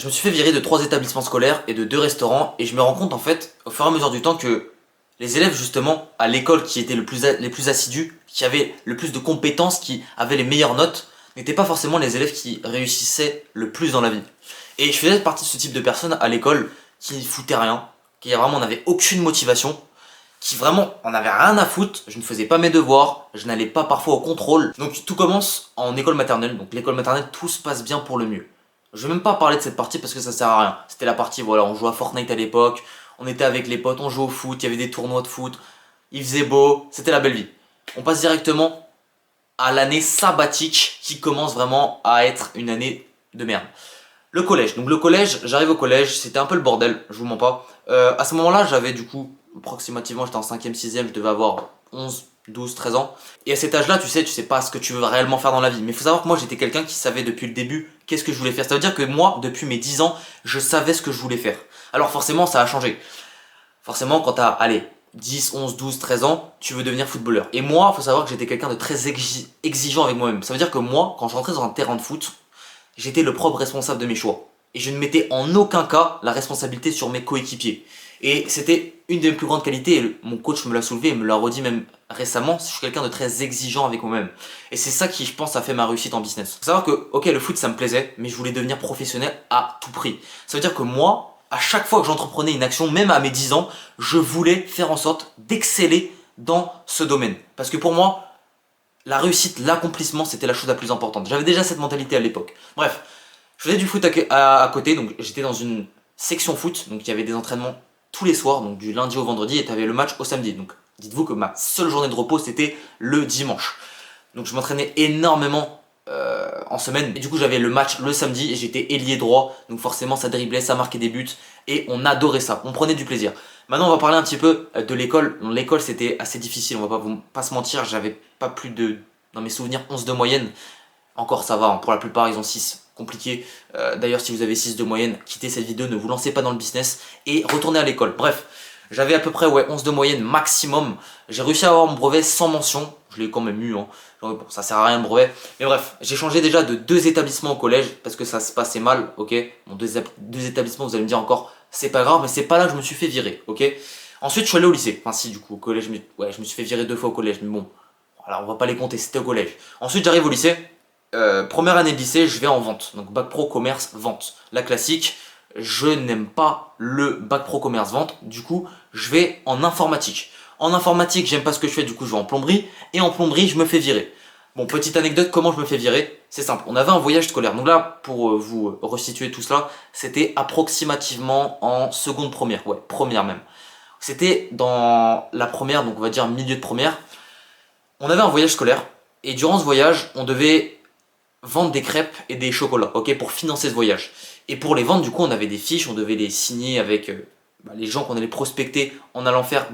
Je me suis fait virer de 3 établissements scolaires et de 2 restaurants et je me rends compte en fait au fur et à mesure du temps que les élèves justement à l'école qui étaient les plus assidus, qui avaient le plus de compétences, qui avaient les meilleures notes, n'étaient pas forcément les élèves qui réussissaient le plus dans la vie. Et je faisais partie de ce type de personnes à l'école qui foutaient rien, qui vraiment n'avaient aucune motivation, qui vraiment en avaient rien à foutre, je ne faisais pas mes devoirs, je n'allais pas parfois au contrôle. Donc tout commence en école maternelle, donc l'école maternelle tout se passe bien pour le mieux. Je vais même pas parler de cette partie parce que ça sert à rien. C'était la partie, voilà, on jouait à Fortnite à l'époque, on était avec les potes, on jouait au foot, il y avait des tournois de foot, il faisait beau, c'était la belle vie. On passe directement à l'année sabbatique qui commence vraiment à être une année de merde. Le collège, donc le collège, j'arrive au collège, c'était un peu le bordel, je vous mens pas. À ce moment-là, j'avais du coup, approximativement, j'étais en 5ème, 6ème, je devais avoir 11, 12, 13 ans. Et à cet âge-là, tu sais pas ce que tu veux réellement faire dans la vie. Mais il faut savoir que moi, j'étais quelqu'un qui savait depuis le début qu'est-ce que je voulais faire. Ça veut dire que moi, depuis mes 10 ans, je savais ce que je voulais faire. Alors forcément, ça a changé. Forcément, quand t'as, allez, 10, 11, 12, 13 ans, tu veux devenir footballeur. Et moi, il faut savoir que j'étais quelqu'un de très exigeant avec moi-même. Ça veut dire que moi, quand je rentrais dans un terrain de foot, j'étais le propre responsable de mes choix. Et je ne mettais en aucun cas la responsabilité sur mes coéquipiers. Et c'était une de mes plus grandes qualités, et mon coach me l'a soulevé et me l'a redit même récemment, je suis quelqu'un de très exigeant avec moi-même. Et c'est ça qui, je pense, a fait ma réussite en business. Faut savoir que, ok, le foot ça me plaisait, mais je voulais devenir professionnel à tout prix. Ça veut dire que moi, à chaque fois que j'entreprenais une action, même à mes 10 ans, je voulais faire en sorte d'exceller dans ce domaine. Parce que pour moi, la réussite, l'accomplissement, c'était la chose la plus importante. J'avais déjà cette mentalité à l'époque. Bref, je faisais du foot à côté, donc j'étais dans une section foot, donc il y avait des entraînements tous les soirs, donc du lundi au vendredi, et tu avais le match au samedi. Donc dites-vous que ma seule journée de repos, c'était le dimanche. Donc je m'entraînais énormément en semaine, et du coup j'avais le match le samedi, et j'étais ailier droit, donc forcément ça driblait, ça marquait des buts, et on adorait ça, on prenait du plaisir. Maintenant on va parler un petit peu de l'école. L'école c'était assez difficile, on va pas se mentir, j'avais pas plus de, dans mes souvenirs, 11 de moyenne. Encore ça va, hein, pour la plupart ils ont 6. Compliqué. D'ailleurs si vous avez 6 de moyenne, quittez cette vidéo, ne vous lancez pas dans le business et retournez à l'école. Bref, j'avais à peu près 11 de moyenne maximum. J'ai réussi à avoir mon brevet sans mention. Je l'ai quand même eu, hein. Bon, ça sert à rien le brevet. Mais bref, j'ai changé déjà de 2 établissements au collège parce que ça se passait mal, ok. Bon, deux établissements, vous allez me dire encore, c'est pas grave, mais c'est pas là que je me suis fait virer, ok. Ensuite, je suis allé au lycée. Enfin, si, du coup, au collège, je me suis fait virer 2 fois au collège, mais bon, voilà, on va pas les compter, c'était au collège. Ensuite, j'arrive au lycée. Première année de lycée, je vais en vente. Donc, bac pro commerce, vente. La classique, je n'aime pas le bac pro commerce, vente. Du coup, je vais en informatique. En informatique, j'aime pas ce que je fais, du coup, je vais en plomberie. Et en plomberie, je me fais virer. Bon, petite anecdote, comment je me fais virer? C'est simple, on avait un voyage scolaire. Donc là, pour vous resituer tout cela, c'était approximativement en seconde première. Ouais, première même. C'était dans la première, donc on va dire milieu de première. On avait un voyage scolaire. Et durant ce voyage, on devait vendre des crêpes et des chocolats, ok, pour financer ce voyage. Et pour les vendre, du coup, on avait des fiches, on devait les signer avec les gens qu'on allait prospecter en allant faire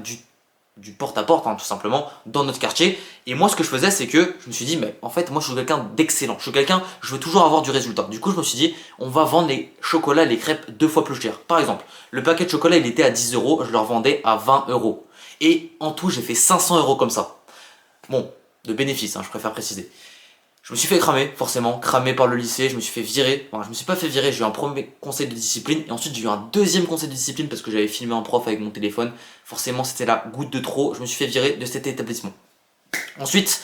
du porte-à-porte, hein, tout simplement, dans notre quartier. Et moi, ce que je faisais, c'est que je me suis dit, mais en fait, moi, je suis quelqu'un d'excellent. Je suis quelqu'un, je veux toujours avoir du résultat. Du coup, je me suis dit, on va vendre les chocolats et les crêpes 2 fois plus cher. Par exemple, le paquet de chocolat, il était à 10 euros, je le revendais à 20 euros. Et en tout, j'ai fait 500 euros comme ça. Bon, de bénéfice, hein, je préfère préciser. Je me suis fait cramer, forcément, cramé par le lycée, je me suis fait virer. Enfin, je me suis pas fait virer, j'ai eu un premier conseil de discipline et ensuite j'ai eu un deuxième conseil de discipline parce que j'avais filmé un prof avec mon téléphone. Forcément, c'était la goutte de trop, je me suis fait virer de cet établissement. Ensuite,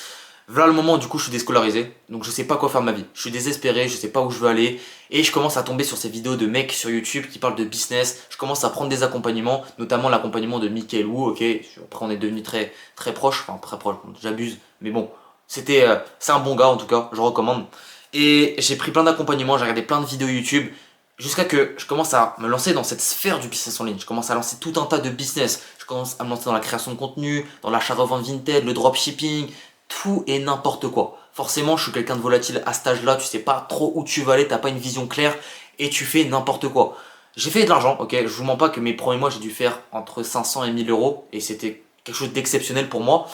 voilà le moment où du coup je suis déscolarisé, donc je sais pas quoi faire de ma vie. Je suis désespéré, je sais pas où je veux aller et je commence à tomber sur ces vidéos de mecs sur YouTube qui parlent de business. Je commence à prendre des accompagnements, notamment l'accompagnement de Michael Wu, ok. Après on est devenu très proche, enfin très proche, j'abuse, mais bon. C'est un bon gars en tout cas, je recommande. Et j'ai pris plein d'accompagnements, j'ai regardé plein de vidéos YouTube, jusqu'à que je commence à me lancer dans cette sphère du business en ligne. Je commence à lancer tout un tas de business. Je commence à me lancer dans la création de contenu, dans l'achat-revente vintage, le dropshipping, tout et n'importe quoi. Forcément, je suis quelqu'un de volatile à cet âge-là, tu sais pas trop où tu vas aller, t'as pas une vision claire et tu fais n'importe quoi. J'ai fait de l'argent, ok, je vous mens pas que mes premiers mois j'ai dû faire entre 500 et 1000 euros et c'était quelque chose d'exceptionnel pour moi.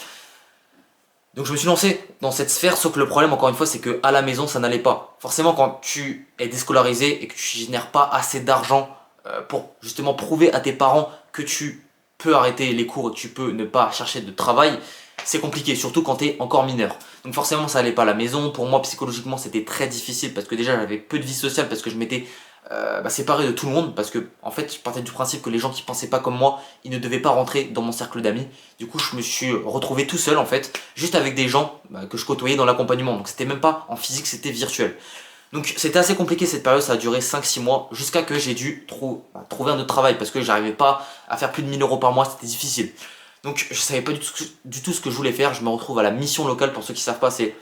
Donc je me suis lancé dans cette sphère, sauf que le problème encore une fois c'est que à la maison ça n'allait pas. Forcément quand tu es déscolarisé et que tu génères pas assez d'argent pour justement prouver à tes parents que tu peux arrêter les cours et que tu peux ne pas chercher de travail, c'est compliqué, surtout quand tu es encore mineur. Donc forcément ça allait pas à la maison, pour moi psychologiquement c'était très difficile parce que déjà j'avais peu de vie sociale parce que je m'étais séparé de tout le monde parce que en fait je partais du principe que les gens qui pensaient pas comme moi, ils ne devaient pas rentrer dans mon cercle d'amis. Du coup je me suis retrouvé tout seul en fait, juste avec des gens que je côtoyais dans l'accompagnement. Donc c'était même pas en physique, c'était virtuel. Donc c'était assez compliqué cette période, ça a duré 5-6 mois jusqu'à que j'ai dû trouver un autre travail parce que j'arrivais pas à faire plus de 1000 € par mois, c'était difficile. Donc je savais pas du tout ce que je voulais faire, je me retrouve à la mission locale, pour ceux qui savent pas c'est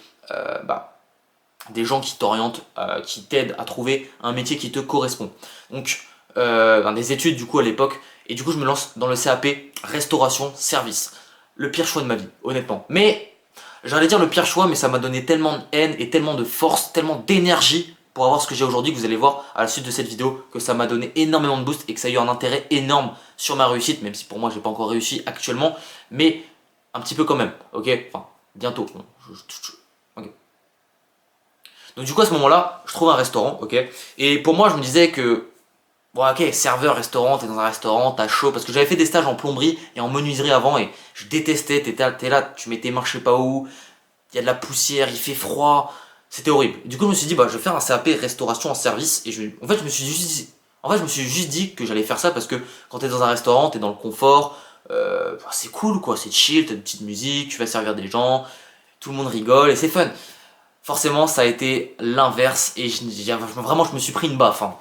des gens qui t'orientent, qui t'aident à trouver un métier qui te correspond. Donc des études du coup à l'époque, et du coup je me lance dans le CAP restauration service. Le pire choix de ma vie, honnêtement. Mais j'allais dire le pire choix, mais ça m'a donné tellement de haine et tellement de force, tellement d'énergie pour avoir ce que j'ai aujourd'hui, que vous allez voir à la suite de cette vidéo, que ça m'a donné énormément de boost et que ça a eu un intérêt énorme sur ma réussite, même si pour moi j'ai pas encore réussi actuellement, mais un petit peu quand même, ok. Enfin, bientôt. Ok. Donc du coup à ce moment-là, je trouve un restaurant, ok. Et pour moi je me disais que bon ok, serveur, restaurant, t'es dans un restaurant, t'as chaud, parce que j'avais fait des stages en plomberie et en menuiserie avant et je détestais, t'es là, tu mets tes mains je sais pas où, il y a de la poussière, il fait froid, c'était horrible. Du coup je me suis dit bah je vais faire un CAP restauration en service et en fait je me suis juste dit que j'allais faire ça parce que quand t'es dans un restaurant, t'es dans le confort, c'est cool quoi, c'est chill, t'as une petite musique, tu vas servir des gens, tout le monde rigole et c'est fun. Forcément ça a été l'inverse et vraiment je me suis pris une baffe, hein.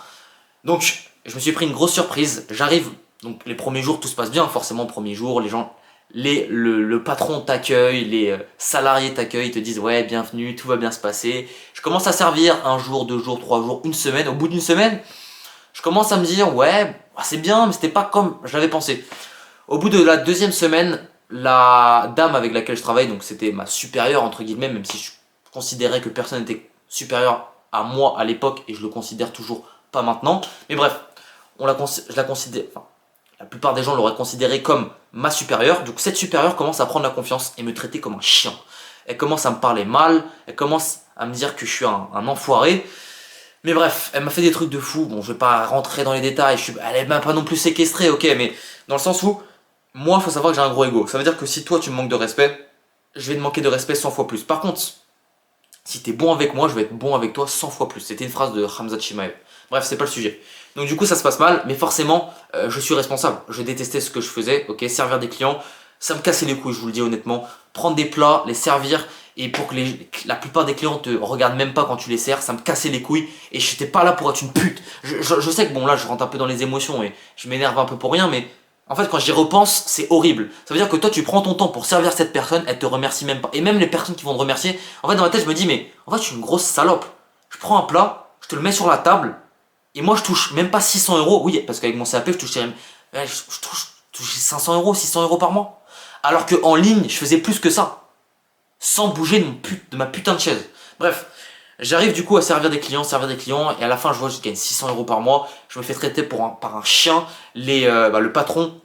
Donc je me suis pris une grosse surprise, j'arrive, donc les premiers jours tout se passe bien, forcément premier jour, les gens, le patron t'accueille, les salariés t'accueillent, te disent ouais bienvenue, tout va bien se passer. Je commence à servir un jour, 2 jours, 3 jours, une semaine, au bout d'une semaine, je commence à me dire ouais c'est bien mais c'était pas comme je l'avais pensé. Au bout de la deuxième semaine, la dame avec laquelle je travaille, donc c'était ma supérieure entre guillemets, même si je considérais que personne n'était supérieur à moi à l'époque et je le considère toujours pas maintenant, mais bref, je la considère, enfin, la plupart des gens l'auraient considérée comme ma supérieure. Donc cette supérieure commence à prendre la confiance et me traiter comme un chien. Elle commence à me parler mal, elle commence à me dire que je suis un enfoiré. Mais bref, elle m'a fait des trucs de fou. Bon, je vais pas rentrer dans les détails, elle m'a pas non plus séquestré, ok, mais dans le sens où, moi, faut savoir que j'ai un gros ego. Ça veut dire que si toi tu me manques de respect, je vais te manquer de respect 100 fois plus. Par contre, si t'es bon avec moi, je vais être bon avec toi 100 fois plus. C'était une phrase de Hamza Chimaev. Bref, c'est pas le sujet. Donc du coup, ça se passe mal, mais forcément, je suis responsable. Je détestais ce que je faisais, ok, servir des clients, ça me cassait les couilles, je vous le dis honnêtement. Prendre des plats, les servir, et pour que la plupart des clients te regardent même pas quand tu les sers, ça me cassait les couilles, et j'étais pas là pour être une pute. Je sais que bon, là, je rentre un peu dans les émotions, et je m'énerve un peu pour rien, mais en fait, quand j'y repense, c'est horrible. Ça veut dire que toi, tu prends ton temps pour servir cette personne, elle te remercie même pas. Et même les personnes qui vont te remercier, en fait, dans ma tête, je me dis, mais en fait, je suis une grosse salope. Je prends un plat, je te le mets sur la table, et moi, je touche même pas 600 €. Oui, parce qu'avec mon CAP, je touchais, je touchais 500 €, 600 € par mois. Alors qu'en ligne, je faisais plus que ça. Sans bouger de ma putain de chaise. Bref, j'arrive du coup à servir des clients, et à la fin, je vois que je gagne 600 € par mois. Je me fais traiter par un chien. Le patron,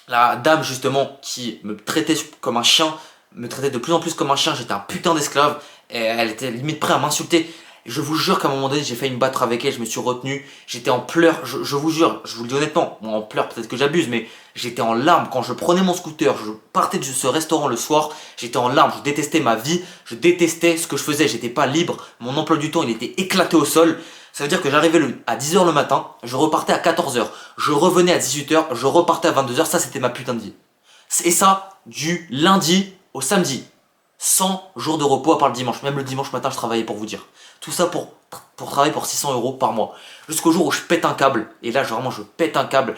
la dame justement, qui me traitait comme un chien, me traitait de plus en plus comme un chien. J'étais un putain d'esclave. Et elle était limite prête à m'insulter. Je vous jure qu'à un moment donné, j'ai failli me battre avec elle, je me suis retenu, j'étais en pleurs, je vous jure, je vous le dis honnêtement, bon, en pleurs peut-être que j'abuse, mais j'étais en larmes quand je prenais mon scooter, je partais de ce restaurant le soir, j'étais en larmes, je détestais ma vie, je détestais ce que je faisais, j'étais pas libre, mon emploi du temps il était éclaté au sol, ça veut dire que j'arrivais à 10 h le matin, je repartais à 14 h, je revenais à 18 h, je repartais à 22 h, ça c'était ma putain de vie. Et ça, du lundi au samedi. 100 jours de repos à part le dimanche. Même le dimanche matin, je travaillais pour vous dire. Tout ça pour travailler pour 600 € par mois. Jusqu'au jour où je pète un câble. Et là, vraiment, je pète un câble.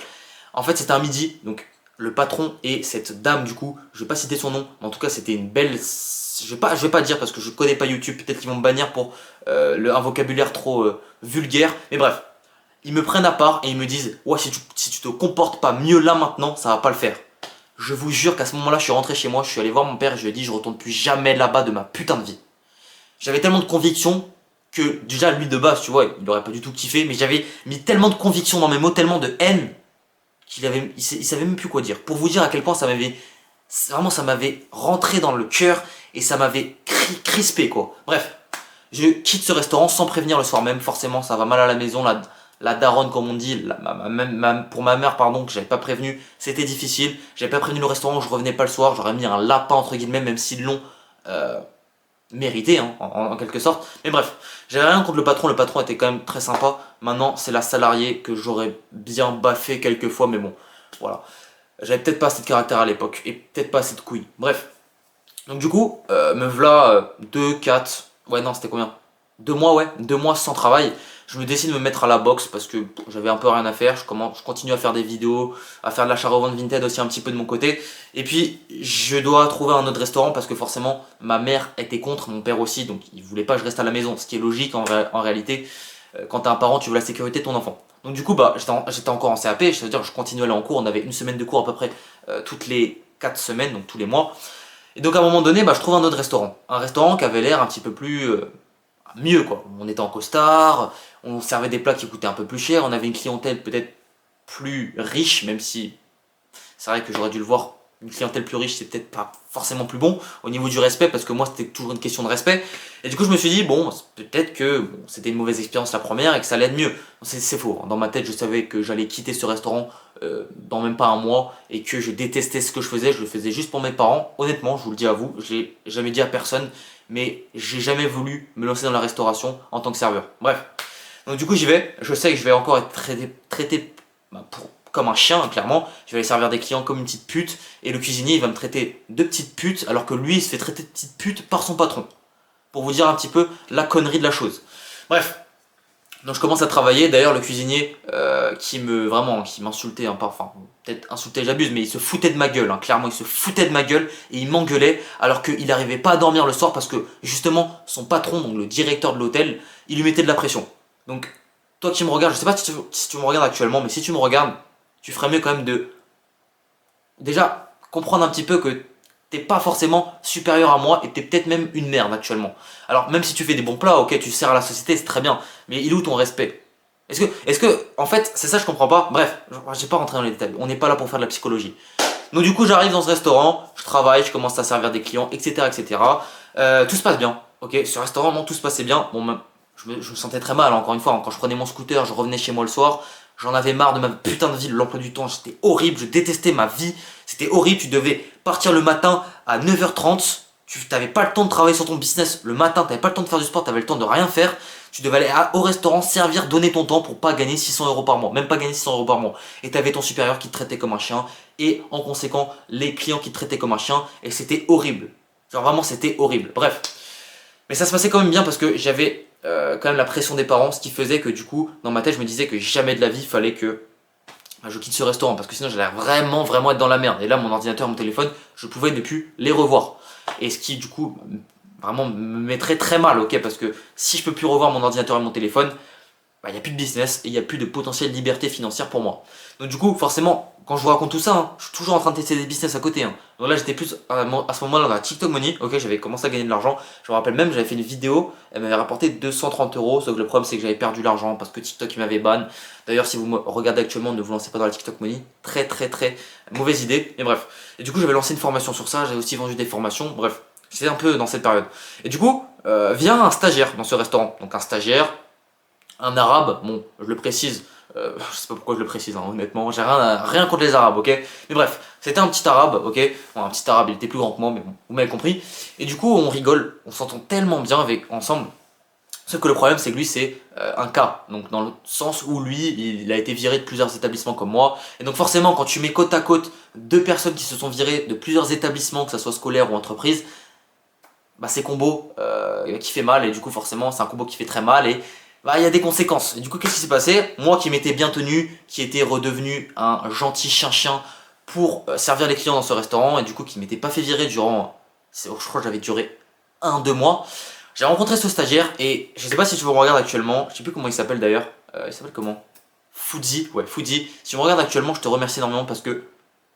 En fait, c'était un midi. Donc, le patron et cette dame, du coup, je vais pas citer son nom. Mais en tout cas, c'était une belle... Je vais pas dire parce que je connais pas YouTube. Peut-être qu'ils vont me bannir pour un vocabulaire trop vulgaire. Mais bref. Ils me prennent à part et ils me disent « Ouais, si tu te comportes pas mieux là maintenant, ça va pas le faire. » Je vous jure qu'à ce moment-là, je suis rentré chez moi, je suis allé voir mon père et je lui ai dit je retourne plus jamais là-bas de ma putain de vie. J'avais tellement de conviction que déjà lui de base, tu vois, il aurait pas du tout kiffé, mais j'avais mis tellement de conviction dans mes mots, tellement de haine il savait même plus quoi dire. Pour vous dire à quel point ça m'avait rentré dans le cœur et ça m'avait crispé quoi. Bref, je quitte ce restaurant sans prévenir le soir même, forcément ça va mal à la maison, la daronne comme on dit, pour ma mère pardon, que j'avais pas prévenu, c'était difficile, j'avais pas prévenu le restaurant, je revenais pas le soir, j'aurais mis un lapin entre guillemets, même s'ils l'ont mérité hein, en quelque sorte. Mais bref, j'avais rien contre le patron était quand même très sympa. Maintenant, c'est la salariée que j'aurais bien baffé quelques fois, mais bon, voilà. J'avais peut-être pas assez de caractère à l'époque, et peut-être pas assez de couilles. Bref. Donc du coup, me voilà 2, 4, ouais non c'était combien 2 mois ouais, 2 mois sans travail. Je me décide de me mettre à la boxe parce que j'avais un peu rien à faire. Je continue à faire des vidéos, à faire de l'achat-revente Vinted aussi un petit peu de mon côté. Et puis je dois trouver un autre restaurant parce que forcément ma mère était contre, mon père aussi, donc il voulait pas que je reste à la maison. Ce qui est logique en réalité, quand t'es un parent tu veux la sécurité de ton enfant. Donc du coup bah j'étais encore en CAP, c'est-à-dire je continuais à aller en cours, on avait une semaine de cours à peu près toutes les 4 semaines, donc tous les mois. Et donc à un moment donné, bah, je trouve un autre restaurant. Un restaurant qui avait l'air un petit peu plus mieux quoi. On était en costard, on servait des plats qui coûtaient un peu plus cher, on avait une clientèle peut-être plus riche, même si c'est vrai que j'aurais dû le voir, une clientèle plus riche c'est peut-être pas forcément plus bon au niveau du respect parce que moi c'était toujours une question de respect. Et du coup je me suis dit bon peut-être que bon, c'était une mauvaise expérience la première et que ça allait être mieux. C'est faux, dans ma tête je savais que j'allais quitter ce restaurant dans même pas un mois et que je détestais ce que je le faisais juste pour mes parents. Honnêtement je vous le dis à vous, je l'ai jamais dit à personne mais j'ai jamais voulu me lancer dans la restauration en tant que serveur. Bref, donc du coup j'y vais, je sais que je vais encore être traité bah, comme un chien, clairement. Je vais aller servir des clients comme une petite pute. Et le cuisinier, il va me traiter de petite pute, alors que lui, il se fait traiter de petite pute par son patron. Pour vous dire un petit peu la connerie de la chose. Bref. Donc je commence à travailler. D'ailleurs, le cuisinier qui m'insultait, hein, enfin, peut-être insultait, j'abuse, mais il se foutait de ma gueule. Hein, clairement, il se foutait de ma gueule et il m'engueulait, alors qu'il n'arrivait pas à dormir le soir parce que justement, son patron, donc le directeur de l'hôtel, il lui mettait de la pression. Donc, toi qui me regardes, je sais pas si tu me regardes actuellement, mais si tu me regardes, tu ferais mieux quand même de déjà comprendre un petit peu que t'es pas forcément supérieur à moi et t'es peut-être même une merde actuellement. Alors même si tu fais des bons plats, ok, tu sers à la société, c'est très bien, mais il est où ton respect? En fait, c'est ça je comprends pas. Bref, je vais pas rentrer dans les détails. On n'est pas là pour faire de la psychologie. Donc du coup, j'arrive dans ce restaurant, je travaille, je commence à servir des clients, etc., etc. Tout se passe bien, ok. Ce restaurant, non, tout se passait bien. Bon, même, je me sentais très mal, encore une fois. Quand je prenais mon scooter, je revenais chez moi le soir. J'en avais marre de ma putain de vie, de l'emploi du temps. C'était horrible, je détestais ma vie. C'était horrible, tu devais partir le matin à 9h30. Tu n'avais pas le temps de travailler sur ton business le matin, tu n'avais pas le temps de faire du sport, tu avais le temps de rien faire. Tu devais aller au restaurant, servir, donner ton temps pour pas gagner 600 € par mois. Même pas gagner 600 € par mois. Et tu avais ton supérieur qui te traitait comme un chien. Et en conséquent, les clients qui te traitaient comme un chien. Et c'était horrible. Genre vraiment, c'était horrible. Bref. Mais ça se passait quand même bien parce que j'avais quand même la pression des parents. Ce qui faisait que du coup, dans ma tête, je me disais que jamais de la vie, il fallait que je quitte ce restaurant parce que sinon j'allais vraiment être dans la merde. Et là, mon ordinateur et mon téléphone, je pouvais ne plus les revoir. Et ce qui, du coup, vraiment me mettrait très mal, ok. Parce que si je peux plus revoir mon ordinateur et mon téléphone, bah, y a plus de business et il n'y a plus de potentielle liberté financière pour moi. Donc du coup, forcément, quand je vous raconte tout ça, hein, je suis toujours en train de tester des business à côté. Hein. Donc là, j'étais plus à ce moment-là dans la TikTok Money. Ok, j'avais commencé à gagner de l'argent. Je me rappelle même, j'avais fait une vidéo, elle m'avait rapporté 230 €. Sauf que le problème, c'est que j'avais perdu l'argent parce que TikTok il m'avait ban. D'ailleurs, si vous me regardez actuellement, ne vous lancez pas dans la TikTok Money. Très mauvaise idée. Et bref. Et du coup, j'avais lancé une formation sur ça. J'avais aussi vendu des formations. Bref, j'étais un peu dans cette période. Et du coup, vient un stagiaire dans ce restaurant. Donc un stagiaire, un arabe, bon, je le précise, je sais pas pourquoi je le précise, hein, honnêtement, j'ai rien contre les arabes, ok. Mais bref, c'était un petit arabe, ok. Bon, un petit arabe, il était plus grand que moi, mais bon, vous m'avez compris. Et du coup, on rigole, on s'entend tellement bien ensemble. Sauf que le problème, c'est que lui, c'est un cas. Donc, dans le sens où lui, il a été viré de plusieurs établissements comme moi. Et donc, forcément, quand tu mets côte à côte deux personnes qui se sont virées de plusieurs établissements, que ce soit scolaire ou entreprise, bah, c'est combo qui fait mal. Et du coup, forcément, c'est un combo qui fait très mal. Et bah, il y a des conséquences. Et du coup, qu'est-ce qui s'est passé? Moi qui m'étais bien tenu, qui était redevenu un gentil chien-chien pour servir les clients dans ce restaurant, et du coup qui m'était pas fait virer durant, je crois que j'avais duré 1-2 mois, j'ai rencontré ce stagiaire, et je sais pas si tu me regardes actuellement, je sais plus comment il s'appelle d'ailleurs, il s'appelle comment? Foodie, ouais, Foodie. Si tu me regardes actuellement, je te remercie énormément parce que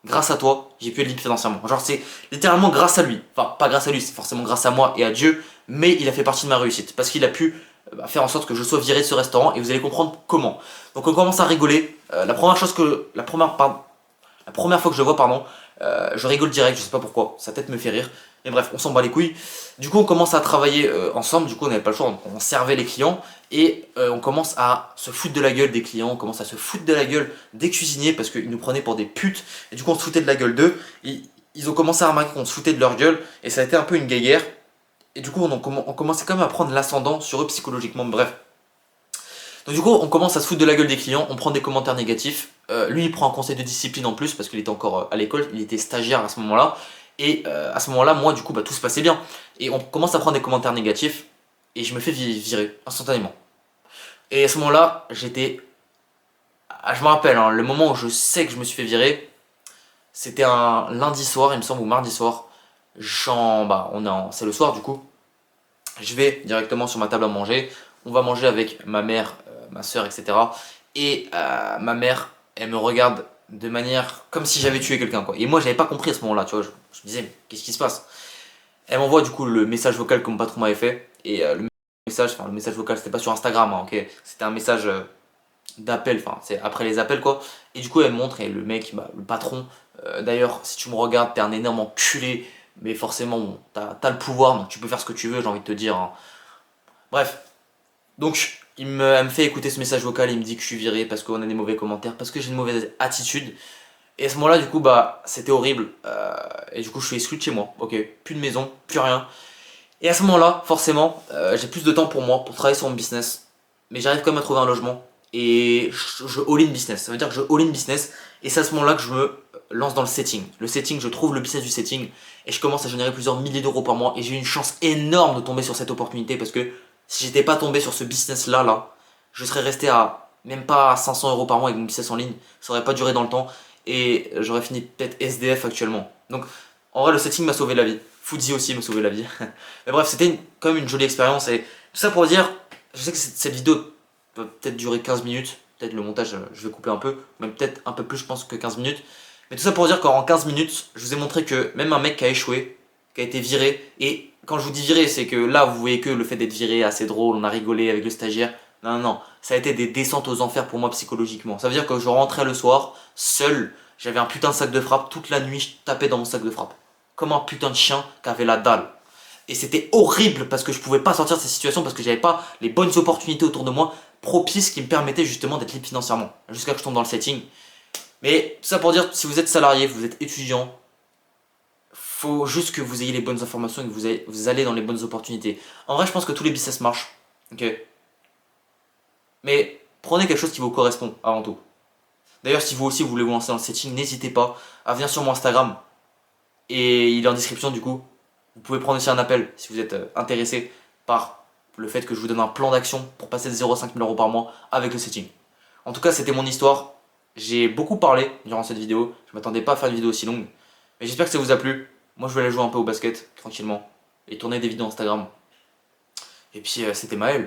grâce à toi, j'ai pu être libre financièrement. Genre, c'est littéralement grâce à lui. Enfin, pas grâce à lui, c'est forcément grâce à moi et à Dieu, mais il a fait partie de ma réussite parce qu'il a pu faire en sorte que je sois viré de ce restaurant et vous allez comprendre comment. Donc, on commence à rigoler. La première fois que je le vois, pardon, je rigole direct, je sais pas pourquoi, sa tête me fait rire. Mais bref, on s'en bat les couilles. Du coup, on commence à travailler ensemble, du coup, on n'avait pas le choix, donc on servait les clients et on commence à se foutre de la gueule des clients, on commence à se foutre de la gueule des cuisiniers parce qu'ils nous prenaient pour des putes et du coup, on se foutait de la gueule d'eux. Ils ont commencé à remarquer qu'on se foutait de leur gueule et ça a été un peu une guéguerre. Et du coup, on commençait quand même à prendre l'ascendant sur eux psychologiquement, bref. Donc du coup, on commence à se foutre de la gueule des clients, on prend des commentaires négatifs. Lui, il prend un conseil de discipline en plus parce qu'il était encore à l'école, il était stagiaire à ce moment-là. Et à ce moment-là, moi, du coup, bah, tout se passait bien. Et on commence à prendre des commentaires négatifs et je me fais virer instantanément. Et à ce moment-là, j'étais... Ah, je me rappelle, hein, le moment où je sais que je me suis fait virer, c'était un lundi soir, il me semble, ou mardi soir. Bah, c'est le soir du coup. Je vais directement sur ma table à manger. On va manger avec ma mère, ma soeur, etc. Et ma mère, elle me regarde de manière comme si j'avais tué quelqu'un, quoi. Et moi, j'avais pas compris à ce moment-là, tu vois. Je me disais, mais qu'est-ce qui se passe? Elle m'envoie du coup le message vocal que mon patron m'avait fait. Et le message vocal, c'était pas sur Instagram, hein, ok. C'était un message d'appel, enfin, c'est après les appels, quoi. Et du coup, elle me montre, et le mec, bah, le patron, d'ailleurs, si tu me regardes, t'es un énorme enculé. Mais forcément, bon, t'as le pouvoir, donc tu peux faire ce que tu veux, j'ai envie de te dire, hein. Bref, donc, elle me fait écouter ce message vocal, il me dit que je suis viré parce qu'on a des mauvais commentaires, parce que j'ai une mauvaise attitude. Et à ce moment-là, du coup, bah, c'était horrible. Et du coup, je suis exclu de chez moi. Ok, plus de maison, plus rien. Et à ce moment-là, forcément, j'ai plus de temps pour moi, pour travailler sur mon business. Mais j'arrive quand même à trouver un logement. Et je all-in business. Ça veut dire que je all-in business. Et c'est à ce moment-là que je me lance dans le setting. Le setting, je trouve le business du setting. Et je commence à générer plusieurs milliers d'euros par mois. Et j'ai eu une chance énorme de tomber sur cette opportunité. Parce que si j'étais pas tombé sur ce business-là, je serais resté à même pas à 500 euros par mois avec mon business en ligne. Ça aurait pas duré dans le temps. Et j'aurais fini peut-être SDF actuellement. Donc, en vrai, le setting m'a sauvé la vie. Foodie aussi m'a sauvé la vie. Mais bref, c'était quand même une jolie expérience. Et tout ça pour dire, je sais que cette vidéo peut peut-être durer 15 minutes. Peut-être le montage, je vais couper un peu. Même peut-être un peu plus, je pense, que 15 minutes. Mais tout ça pour dire qu'en 15 minutes, je vous ai montré que même un mec qui a échoué, qui a été viré, et quand je vous dis viré, c'est que là, vous voyez que le fait d'être viré, assez drôle, on a rigolé avec le stagiaire. Non, non, non, ça a été des descentes aux enfers pour moi psychologiquement. Ça veut dire que je rentrais le soir, seul, j'avais un putain de sac de frappe, toute la nuit, je tapais dans mon sac de frappe. Comme un putain de chien qui avait la dalle. Et c'était horrible parce que je pouvais pas sortir de cette situation parce que j'avais pas les bonnes opportunités autour de moi propices qui me permettaient justement d'être libre financièrement. Jusqu'à que je tombe dans le setting. Mais tout ça pour dire, si vous êtes salarié, vous êtes étudiant, faut juste que vous ayez les bonnes informations et que vous allez dans les bonnes opportunités. En vrai, je pense que tous les business marchent. Ok. Mais prenez quelque chose qui vous correspond avant tout. D'ailleurs, si vous aussi vous voulez vous lancer dans le setting, n'hésitez pas à venir sur mon Instagram. Et il est en description du coup. Vous pouvez prendre aussi un appel si vous êtes intéressé par le fait que je vous donne un plan d'action pour passer de 0,5 000 euros par mois avec le setting. En tout cas, c'était mon histoire. J'ai beaucoup parlé durant cette vidéo. Je m'attendais pas à faire une vidéo aussi longue. Mais j'espère que ça vous a plu. Moi, je vais aller jouer un peu au basket tranquillement et tourner des vidéos Instagram. Et puis, c'était Maël.